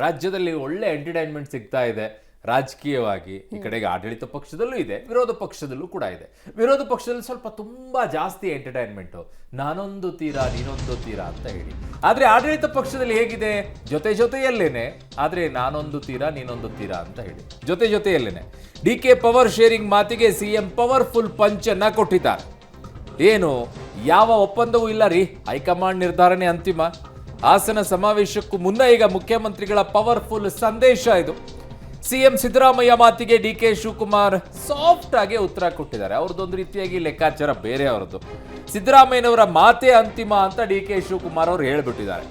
ರಾಜ್ಯದಲ್ಲಿ ಒಳ್ಳೆ ಎಂಟರ್ಟೈನ್ಮೆಂಟ್ ಸಿಗ್ತಾ ಇದೆ ರಾಜಕೀಯವಾಗಿ. ಈ ಕಡೆಗೆ ಆಡಳಿತ ಪಕ್ಷದಲ್ಲೂ ಇದೆ, ವಿರೋಧ ಪಕ್ಷದಲ್ಲೂ ಕೂಡ ಇದೆ. ವಿರೋಧ ಪಕ್ಷದಲ್ಲಿ ಸ್ವಲ್ಪ ತುಂಬಾ ಜಾಸ್ತಿ ಎಂಟರ್ಟೈನ್ಮೆಂಟು, ನಾನೊಂದು ತೀರಾ ನೀನೊಂದು ತೀರಾ ಅಂತ ಹೇಳಿ. ಆದ್ರೆ ಆಡಳಿತ ಪಕ್ಷದಲ್ಲಿ ಹೇಗಿದೆ, ಜೊತೆ ಜೊತೆಯಲ್ಲೇನೆ, ಆದ್ರೆ ನಾನೊಂದು ತೀರಾ ನೀನೊಂದು ತೀರಾ ಅಂತ ಹೇಳಿ ಜೊತೆ ಜೊತೆಯಲ್ಲೇನೆ. ಡಿಕೆ ಪವರ್ ಶೇರಿಂಗ್ ಮಾತಿಗೆ ಸಿಎಂ ಪವರ್ಫುಲ್ ಪಂಚ್ ಅನ್ನ ಕೊಟ್ಟಿದ್ದಾರೆ. ಏನು ಯಾವ ಒಪ್ಪಂದವೂ ಇಲ್ಲ ರೀ, ಹೈಕಮಾಂಡ್ ನಿರ್ಧಾರನೇ ಅಂತಿಮ. ಹಾಸನ ಸಮಾವೇಶಕ್ಕೂ ಮುನ್ನ ಈಗ ಮುಖ್ಯಮಂತ್ರಿಗಳ ಪವರ್ಫುಲ್ ಸಂದೇಶ ಇದು. ಸಿಎಂ ಸಿದ್ದರಾಮಯ್ಯ ಮಾತಿಗೆ ಡಿಕೆ ಶಿವಕುಮಾರ್ ಸಾಫ್ಟ್ ಆಗಿ ಉತ್ತರ ಕೊಟ್ಟಿದ್ದಾರೆ. ಅವ್ರದ್ದೊಂದು ರೀತಿಯಾಗಿ ಲೆಕ್ಕಾಚಾರ ಬೇರೆ ಅವರದ್ದು. ಸಿದ್ದರಾಮಯ್ಯನವರ ಮಾತೇ ಅಂತಿಮ ಅಂತ ಡಿಕೆ ಶಿವಕುಮಾರ್ ಅವರು ಹೇಳ್ಬಿಟ್ಟಿದ್ದಾರೆ.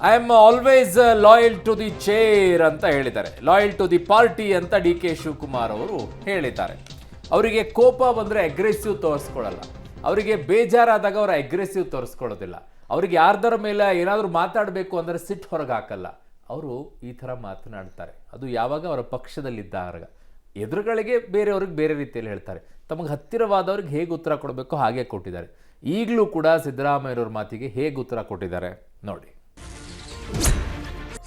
I am always loyal to the chair ಅಂತ ಹೇಳಿದ್ದಾರೆ. ಲಾಯಲ್ ಟು ದಿ ಪಾರ್ಟಿ ಅಂತ ಡಿಕೆ ಶಿವಕುಮಾರ್ ಅವರು ಹೇಳಿದ್ದಾರೆ. ಅವರಿಗೆ ಕೋಪ ಬಂದರೆ ಅಗ್ರೆಸಿವ್ ತೋರಿಸ್ಕೊಳ್ಳಲ್ಲ, ಅವರಿಗೆ ಬೇಜಾರಾದಾಗ ಅವರ ಅಗ್ರೆಸಿವ್ ತೋರಿಸ್ಕೊಳ್ಳೋದಿಲ್ಲ. ಅವ್ರಿಗೆ ಯಾರ್ದರ ಮೇಲೆ ಏನಾದರೂ ಮಾತಾಡಬೇಕು ಅಂದರೆ ಸಿಟ್ಟು ಹೊರಗೆ ಹಾಕಲ್ಲ. ಅವರು ಈ ಥರ ಮಾತನಾಡ್ತಾರೆ. ಅದು ಯಾವಾಗ ಅವರ ಪಕ್ಷದಲ್ಲಿದ್ದಾಗ. ಎದುರುಗಳಿಗೆ ಬೇರೆಯವ್ರಿಗೆ ಬೇರೆ ರೀತಿಯಲ್ಲಿ ಹೇಳ್ತಾರೆ. ತಮಗೆ ಹತ್ತಿರವಾದವ್ರಿಗೆ ಹೇಗೆ ಉತ್ತರ ಕೊಡಬೇಕು ಹಾಗೆ ಕೊಟ್ಟಿದ್ದಾರೆ. ಈಗಲೂ ಕೂಡ ಸಿದ್ದರಾಮಯ್ಯವ್ರ ಮಾತಿಗೆ ಹೇಗೆ ಉತ್ತರ ಕೊಟ್ಟಿದ್ದಾರೆ ನೋಡಿ.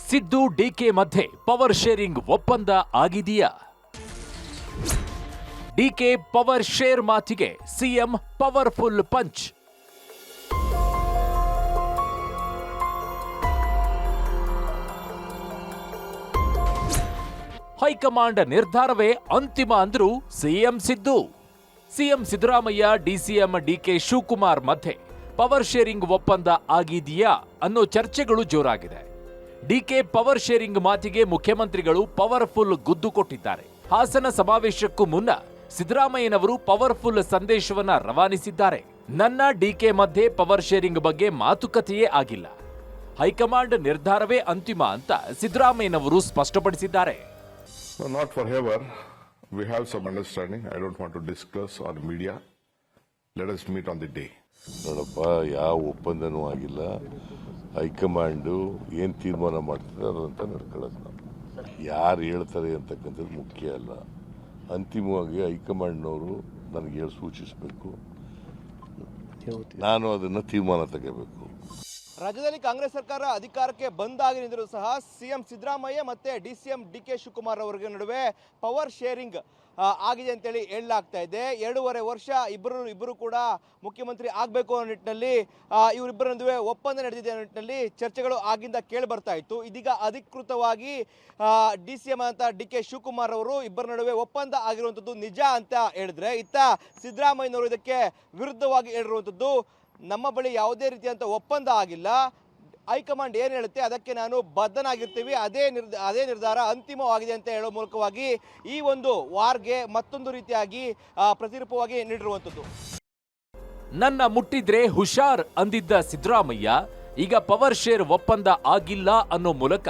ಸಿದ್ದು ಡಿಕೆ ಮಧ್ಯೆ ಪವರ್ ಶೇರಿಂಗ್ ಒಪ್ಪಂದ ಆಗಿದೆಯಾ? ಡಿಕೆ ಪವರ್ ಶೇರ್ ಮಾತಿಗೆ ಸಿಎಂ ಪವರ್ಫುಲ್ ಪಂಚ್. ಹೈಕಮಾಂಡ್ ನಿರ್ಧಾರವೇ ಅಂತಿಮ ಅಂದ್ರು CM Siddu. CM Siddaramaiah DCM DK Shivakumar ಮಧ್ಯೆ ಪವರ್ ಶೇರಿಂಗ್ ಒಪ್ಪಂದ ಆಗಿದೆಯಾ ಅನ್ನೋ ಚರ್ಚೆಗಳು ಜೋರಾಗಿದೆ. ಡಿಕೆ ಪವರ್ ಶೇರಿಂಗ್ ಮಾತಿಗೆ ಮುಖ್ಯಮಂತ್ರಿಗಳು ಪವರ್ಫುಲ್ ಗುದ್ದು ಕೊಟ್ಟಿದ್ದಾರೆ. ಹಾಸನ ಸಮಾವೇಶಕ್ಕೂ ಮುನ್ನ ಸಿದ್ದರಾಮಯ್ಯನವರು ಪವರ್ಫುಲ್ ಸಂದೇಶವನ್ನ ರವಾನಿಸಿದ್ದಾರೆ. ನನ್ನ ಡಿಕೆ ಮಧ್ಯೆ ಪವರ್ ಶೇರಿಂಗ್ ಬಗ್ಗೆ ಮಾತುಕತೆಯೇ ಆಗಿಲ್ಲ, ಹೈಕಮಾಂಡ್ ನಿರ್ಧಾರವೇ ಅಂತಿಮ ಅಂತ ಸಿದ್ದರಾಮಯ್ಯನವರು ಸ್ಪಷ್ಟಪಡಿಸಿದ್ದಾರೆ. No, not forever. We have some understanding. I don't want to discuss on media. Let us meet on the day. ನೋಡಪ್ಪ, ಯಾವ ಒಪ್ಪಂದನೂ ಆಗಿಲ್ಲ. ಹೈಕಮಾಂಡು ಏನು ತೀರ್ಮಾನ ಮಾಡ್ತಾರೆ ಅದಂತ ನಡ್ಕೊಳ್ಳೋದು. ನಾವು ಯಾರು ಹೇಳ್ತಾರೆ ಅಂತಕ್ಕಂಥದ್ದು ಮುಖ್ಯ ಅಲ್ಲ. ಅಂತಿಮವಾಗಿ ಹೈಕಮಾಂಡ್ನವರು ನನಗೆ ಹೇಳಿ ಸೂಚಿಸಬೇಕು, ನಾನು ಅದನ್ನು ತೀರ್ಮಾನ ತಗೋಬೇಕು. ರಾಜ್ಯದಲ್ಲಿ ಕಾಂಗ್ರೆಸ್ ಸರ್ಕಾರ ಅಧಿಕಾರಕ್ಕೆ ಬಂದಾಗಿನಿಂದಲೂ ಸಹ ಸಿಎಂ ಸಿದ್ದರಾಮಯ್ಯ ಮತ್ತೆ ಡಿಸಿಎಂ ಡಿಕೆ ಶಿವಕುಮಾರ್ ಅವರಿಗೆ ನಡುವೆ ಪವರ್ ಶೇರಿಂಗ್ ಆಗಿದೆ ಅಂತೇಳಿ ಹೇಳಲಾಗ್ತಾ ಇದೆ. 2.5 ವರ್ಷ ಇಬ್ಬರು ಕೂಡ ಮುಖ್ಯಮಂತ್ರಿ ಆಗಬೇಕು ಅನ್ನೋ ನಿಟ್ಟಿನಲ್ಲಿ ಇವರಿಬ್ಬರ ನಡುವೆ ಒಪ್ಪಂದ ನಡೆದಿದೆ ಅನ್ನೋ ನಿಟ್ಟಿನಲ್ಲಿ ಚರ್ಚೆಗಳು ಆಗಿಂದ ಕೇಳಿ ಬರ್ತಾ ಇತ್ತು. ಇದೀಗ ಅಧಿಕೃತವಾಗಿ ಡಿಸಿಎಂ ಅಂತ ಡಿಕೆ ಶಿವಕುಮಾರ್ ಅವರು ಇಬ್ಬರ ನಡುವೆ ಒಪ್ಪಂದ ಆಗಿರುವಂಥದ್ದು ನಿಜ ಅಂತ ಹೇಳಿದ್ರೆ, ಇತ್ತ ಸಿದ್ದರಾಮಯ್ಯನವರು ಇದಕ್ಕೆ ವಿರುದ್ಧವಾಗಿ ಹೇಳಿರುವಂಥದ್ದು, ನಮ್ಮ ಬಳಿ ಯಾವುದೇ ರೀತಿಯಂತ ಒಪ್ಪಂದ ಆಗಿಲ್ಲ, ಹೈಕಮಾಂಡ್ ಏನು ಹೇಳುತ್ತೆ ಅದಕ್ಕೆ ನಾನು ಬದ್ಧನಾಗಿರ್ತೀವಿ, ಅದೇ ನಿರ್ಧಾರ ಅಂತಿಮವಾಗಿದೆ ಅಂತ ಹೇಳೋ ಮೂಲಕವಾಗಿ ಈ ಒಂದು ವಾರ್ಗೆ ಮತ್ತೊಂದು ರೀತಿಯಾಗಿ ಪ್ರತಿರೂಪವಾಗಿ ನೀಡಿರುವಂಥದ್ದು. ನನ್ನ ಮುಟ್ಟಿದ್ರೆ ಹುಷಾರ್ ಅಂದಿದ್ದ ಸಿದ್ದರಾಮಯ್ಯ ಈಗ ಪವರ್ ಶೇರ್ ಒಪ್ಪಂದ ಆಗಿಲ್ಲ ಅನ್ನೋ ಮೂಲಕ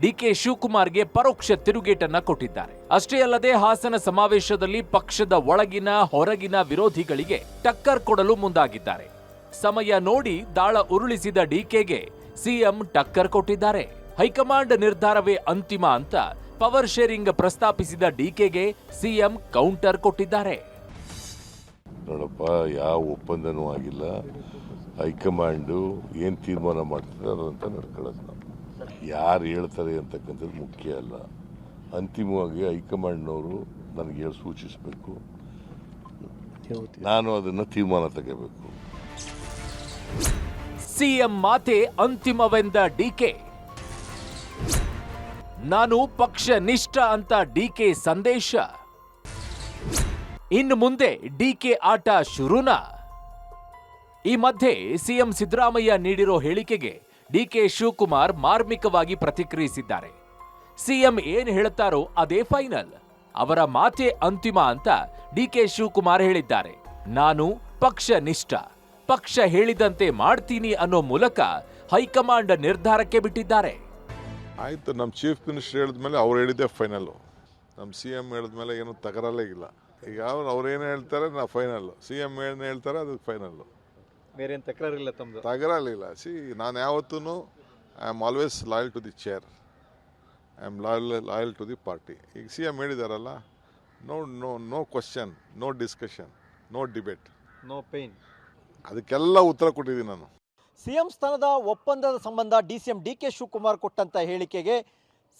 ಡಿಕೆ ಶಿವಕುಮಾರ್ಗೆ ಪರೋಕ್ಷ ತಿರುಗೇಟನ್ನ ಕೊಟ್ಟಿದ್ದಾರೆ. ಅಷ್ಟೇ ಅಲ್ಲದೆ ಹಾಸನ ಸಮಾವೇಶದಲ್ಲಿ ಪಕ್ಷದ ಒಳಗಿನ ಹೊರಗಿನ ವಿರೋಧಿಗಳಿಗೆ ಟಕ್ಕರ್ ಕೊಡಲು ಮುಂದಾಗಿದ್ದಾರೆ. ಸಮಯ ನೋಡಿ ದಾಳ ಉರುಳಿಸಿದ ಡಿಕೆಗೆ ಸಿಎಂ ಟಕ್ಕರ್ ಕೊಟ್ಟಿದ್ದಾರೆ. ಹೈಕಮಾಂಡ್ ನಿರ್ಧಾರವೇ ಅಂತಿಮ ಅಂತ ಪವರ್ ಶೇರಿಂಗ್ ಪ್ರಸ್ತಾಪಿಸಿದ ಡಿಕೆಗೆ ಸಿಎಂ ಕೌಂಟರ್ ಕೊಟ್ಟಿದ್ದಾರೆ. ನೋಡಪ್ಪ, ಯಾವ ಒಪ್ಪಂದನೂ ಆಗಿಲ್ಲ. ಹೈಕಮಾಂಡು ಏನು ತೀರ್ಮಾನ ಮಾಡ್ತಾರೆ ಅದಂತ ನಡ್ಕೊಳ್ಳೋದು. ನಾವು ಯಾರು ಹೇಳ್ತಾರೆ ಅಂತಕ್ಕಂಥದ್ದು ಮುಖ್ಯ ಅಲ್ಲ. ಅಂತಿಮವಾಗಿ ಹೈಕಮಾಂಡ್ನವರು ನನಗೆ ಹೇಳಿ ಸೂಚಿಸಬೇಕು, ನಾನು ಅದನ್ನು ತೀರ್ಮಾನ ತಗೋಬೇಕು. ಸಿಎಂ ಮಾತೆ ಅಂತಿಮವೆಂದ ಡಿಕೆ. ನಾನು ಪಕ್ಷ ನಿಷ್ಠ ಅಂತ ಡಿಕೆ ಸಂದೇಶ. ಇನ್ನು ಮುಂದೆ ಡಿಕೆ ಆಟ ಶುರುನಾ? ಈ ಮಧ್ಯೆ ಸಿಎಂ ಸಿದ್ದರಾಮಯ್ಯ ನೀಡಿರೋ ಹೇಳಿಕೆಗೆ ಡಿಕೆ ಶಿವಕುಮಾರ್ ಮಾರ್ಮಿಕವಾಗಿ ಪ್ರತಿಕ್ರಿಯಿಸಿದ್ದಾರೆ. ಸಿಎಂ ಏನ್ ಹೇಳ್ತಾರೋ ಅದೇ ಫೈನಲ್, ಅವರ ಮಾತೆ ಅಂತಿಮ ಅಂತ ಡಿಕೆ ಶಿವಕುಮಾರ್ ಹೇಳಿದ್ದಾರೆ. ನಾನು ಪಕ್ಷ ನಿಷ್ಠ, ಪಕ್ಷ ಹೇಳಿದಂತೆ ಮಾಡ್ತೀನಿ ಅನ್ನೋ ಮೂಲಕ ಹೈಕಮಾಂಡ್ ನಿರ್ಧಾರಕ್ಕೆ ಬಿಟ್ಟಿದ್ದಾರೆ. ಆಯ್ತು, ನಮ್ಮ ಚೀಫ್ ಮಿನಿಸ್ಟರ್ ಹೇಳಿದ್ಮೇಲೆ ಅವ್ರು ಹೇಳಿದ್ದೆ ಫೈನಲ್ಲು. ನಮ್ಮ CM ಹೇಳಿದ್ಮೇಲೆ ಏನು ತಕರಲ್ಲೇ ಇಲ್ಲ. ಈಗ ಅವ್ರೇನು ಹೇಳ್ತಾರೆ ನಾ ಫೈನಲ್ಲು, CM ಏನು ಹೇಳ್ತಾರೆ ಅದು ಫೈನಲ್ಲು, ಬೇರೆ ಏನು ತಕರಾರಿಲ್ಲ, ತಕರಲಿಲ್ಲ. ನಾನು ಯಾವತ್ತೂ I am always loyal to the chair, I am loyal to the party. ಈಗ CM ಹೇಳಿದಾರಲ್ಲ, no question, no discussion, no debate, no pain, ಅದಕ್ಕೆಲ್ಲ ಉತ್ತರ ಕೊಟ್ಟಿದ್ದೀನಿ ನಾನು. ಸಿಎಂ ಸ್ಥಾನದ ಒಪ್ಪಂದದ ಸಂಬಂಧ ಡಿಸಿಎಂ ಡಿಕೆ ಶಿವಕುಮಾರ್ ಕೊಟ್ಟಂತ ಹೇಳಿಕೆಗೆ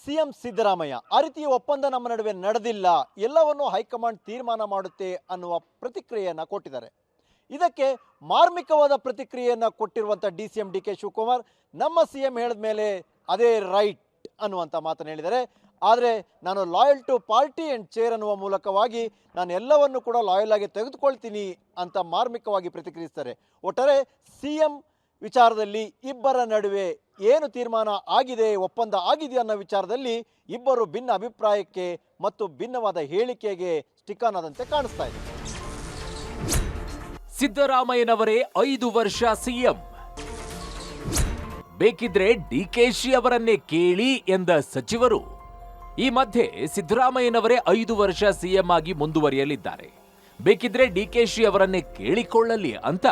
ಸಿಎಂ ಸಿದ್ದರಾಮಯ್ಯ ಆ ರೀತಿಯ ಒಪ್ಪಂದ ನಮ್ಮ ನಡುವೆ ನಡೆದಿಲ್ಲ, ಎಲ್ಲವನ್ನು ಹೈಕಮಾಂಡ್ ತೀರ್ಮಾನ ಮಾಡುತ್ತೆ ಅನ್ನುವ ಪ್ರತಿಕ್ರಿಯೆಯನ್ನು ಕೊಟ್ಟಿದ್ದಾರೆ. ಇದಕ್ಕೆ ಮಾರ್ಮಿಕವಾದ ಪ್ರತಿಕ್ರಿಯೆಯನ್ನು ಕೊಟ್ಟಿರುವಂಥ ಡಿಸಿಎಂ ಡಿಕೆ ಶಿವಕುಮಾರ್ ನಮ್ಮ ಸಿಎಂ ಹೇಳಿದ ಮೇಲೆ ಅದೇ ರೈಟ್ ಅನ್ನುವಂಥ ಮಾತನ್ನು ಹೇಳಿದ್ದಾರೆ. ಆದರೆ ನಾನು loyal to party and chair ಅನ್ನುವ ಮೂಲಕವಾಗಿ ನಾನು ಎಲ್ಲವನ್ನು ಕೂಡ ಲಾಯಲ್ ಆಗಿ ತೆಗೆದುಕೊಳ್ತೀನಿ ಅಂತ ಮಾರ್ಮಿಕವಾಗಿ ಪ್ರತಿಕ್ರಿಯಿಸ್ತಾರೆ. ಒಟ್ಟಾರೆ ಸಿಎಂ ವಿಚಾರದಲ್ಲಿ ಇಬ್ಬರ ನಡುವೆ ಏನು ತೀರ್ಮಾನ ಆಗಿದೆ, ಒಪ್ಪಂದ ಆಗಿದೆ ಅನ್ನೋ ವಿಚಾರದಲ್ಲಿ ಇಬ್ಬರು ಭಿನ್ನ ಅಭಿಪ್ರಾಯಕ್ಕೆ ಮತ್ತು ಭಿನ್ನವಾದ ಹೇಳಿಕೆಗೆ ಸ್ಟಿಕ್ ಆನ್ ಆದಂತೆ ಕಾಣಿಸ್ತಾ ಇದೆ. ಸಿದ್ದರಾಮಯ್ಯನವರೇ 5 ವರ್ಷ ಸಿಎಂ, ಬೇಕಿದ್ರೆ ಡಿಕೆಶಿ ಅವರನ್ನೇ ಕೇಳಿ ಎಂದ ಸಚಿವರು ಈ ಮಧ್ಯೆ ಸಿದ್ದರಾಮಯ್ಯನವರೇ 5 ವರ್ಷ ಸಿಎಂ ಆಗಿ ಮುಂದುವರಿಯಲಿದ್ದಾರೆ, ಬೇಕಿದ್ರೆ ಡಿಕೆಶಿ ಅವರನ್ನೇ ಕೇಳಿಕೊಳ್ಳಲಿ ಅಂತ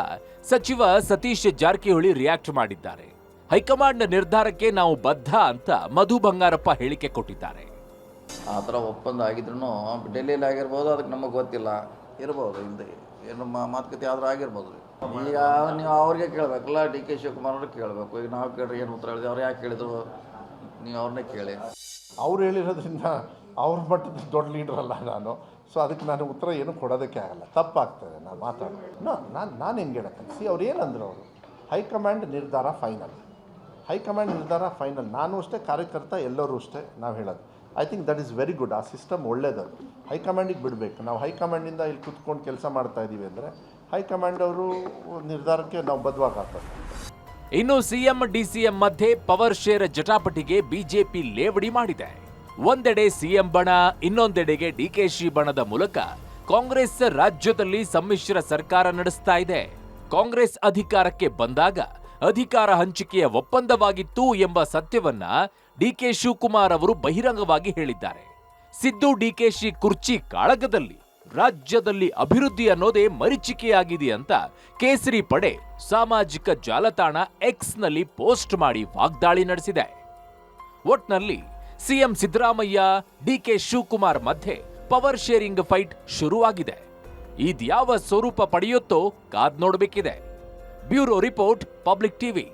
ಸಚಿವ ಸತೀಶ್ ಜಾರಕಿಹೊಳಿ ರಿಯಾಕ್ಟ್ ಮಾಡಿದ್ದಾರೆ. ಹೈಕಮಾಂಡ್ ನಿರ್ಧಾರಕ್ಕೆ ನಾವು ಬದ್ಧ ಅಂತ ಮಧು ಬಂಗಾರಪ್ಪ ಹೇಳಿಕೆ ಕೊಟ್ಟಿದ್ದಾರೆ. ಆ ಥರ ಒಪ್ಪಂದ ಆಗಿದ್ರು ಡೆಲ್ಲಿಯಲ್ಲಿ ಆಗಿರ್ಬೋದು, ಅದಕ್ಕೆ ನಮಗೆ ಗೊತ್ತಿಲ್ಲ, ಇರ್ಬೋದು, ಇಲ್ಲದೆ ಏನು ಮಾತುಕತೆ ಆದರೂ ಆಗಿರ್ಬೋದು. ಈಗ ನೀವು ಅವ್ರಿಗೆ ಕೇಳಬೇಕಲ್ಲ, ಡಿ ಕೆ ಶಿವಕುಮಾರ್ ಅವ್ರಿಗೆ ಕೇಳಬೇಕು. ಈಗ ನಾವು ಕೇಳ್ರಿ ಏನು ಉತ್ತರ ಹೇಳಿದ್ವಿ, ಅವ್ರು ಯಾಕೆ ಕೇಳಿದ್ರು, ನೀವು ಅವ್ರನ್ನೇ ಕೇಳಿ. ಅವ್ರು ಹೇಳಿರೋದ್ರಿಂದ ಅವ್ರ ಮಟ್ಟದ ದೊಡ್ಡ ಲೀಡರ್ ಅಲ್ಲ ನಾನು, ಸೊ ಅದಕ್ಕೆ ನಾನು ಉತ್ತರ ಏನು ಕೊಡೋದಕ್ಕೆ ಆಗಲ್ಲ, ತಪ್ಪಾಗ್ತದೆ ನಾನು ಮಾತಾಡೋದು. ನಾನು ಹೆಂಗೆ ಹೇಳಕ್ಕೆ ಅವ್ರು ಏನಂದ್ರು, ಅವರು ಹೈಕಮಾಂಡ್ ನಿರ್ಧಾರ ಫೈನಲ್, ಹೈಕಮಾಂಡ್ ನಿರ್ಧಾರ ಫೈನಲ್. ನಾನು ಅಷ್ಟೇ, ಕಾರ್ಯಕರ್ತ ಎಲ್ಲರೂ ಅಷ್ಟೇ ನಾವು ಹೇಳೋದು. I think that is very good. ಆ ಸಿಸ್ಟಮ್ ಒಳ್ಳೇದದು, ಹೈಕಮಾಂಡಿಗೆ ಬಿಡಬೇಕು. ನಾವು ಹೈಕಮಾಂಡಿಂದ ಇಲ್ಲಿ ಕೂತ್ಕೊಂಡು ಕೆಲಸ ಮಾಡ್ತಾ ಇದ್ದೀವಿ ಅಂದರೆ ಹೈಕಮಾಂಡ್ ಅವರು ನಿರ್ಧಾರಕ್ಕೆ ನಾವು ಬದ್ಧವಾಗಿ ಹಾಕ್ಬೇಕು. ಇನ್ನು ಸಿಎಂ ಡಿಸಿಎಂ ಮಧ್ಯೆ ಪವರ್ ಶೇರ್ ಜಟಾಪಟಿಗೆ ಬಿಜೆಪಿ ಲೇವಡಿ ಮಾಡಿದೆ. ಒಂದೆಡೆ ಸಿಎಂ ಬಣ, ಇನ್ನೊಂದೆಡೆಗೆ ಡಿಕೆಶಿ ಬಣದ ಮೂಲಕ ಕಾಂಗ್ರೆಸ್ ರಾಜ್ಯದಲ್ಲಿ ಸಮ್ಮಿಶ್ರ ಸರ್ಕಾರ ನಡೆಸ್ತಾ ಇದೆ. ಕಾಂಗ್ರೆಸ್ ಅಧಿಕಾರಕ್ಕೆ ಬಂದಾಗ ಅಧಿಕಾರ ಹಂಚಿಕೆಯ ಒಪ್ಪಂದವಾಗಿತ್ತು ಎಂಬ ಸತ್ಯವನ್ನ ಡಿಕೆ ಶಿವಕುಮಾರ್ ಅವರು ಬಹಿರಂಗವಾಗಿ ಹೇಳಿದ್ದಾರೆ. ಸಿದ್ದು ಡಿಕೆಶಿ ಕುರ್ಚಿ ಕಾಳಗದಲ್ಲಿ ರಾಜ್ಯದಲ್ಲಿ ಅಭಿವೃದ್ಧಿ ಅನ್ನೋದೇ ಮರೀಚಿಕೆಯಾಗಿದೆ ಅಂತ ಕೇಸರಿ ಪಡೆ ಸಾಮಾಜಿಕ ಜಾಲತಾಣ ಎಕ್ಸ್ನಲ್ಲಿ ಪೋಸ್ಟ್ ಮಾಡಿ ವಾಗ್ದಾಳಿ ನಡೆಸಿದೆ. ಒಟ್ನಲ್ಲಿ ಸಿಎಂ ಸಿದ್ದರಾಮಯ್ಯ ಡಿಕೆ ಶಿವಕುಮಾರ್ ಮಧ್ಯೆ ಪವರ್ ಶೇರಿಂಗ್ ಫೈಟ್ ಶುರುವಾಗಿದೆ. ಇದ್ಯಾವ ಸ್ವರೂಪ ಪಡೆಯುತ್ತೋ ಕಾದ್ ನೋಡಬೇಕಿದೆ. Bureau report, public TV.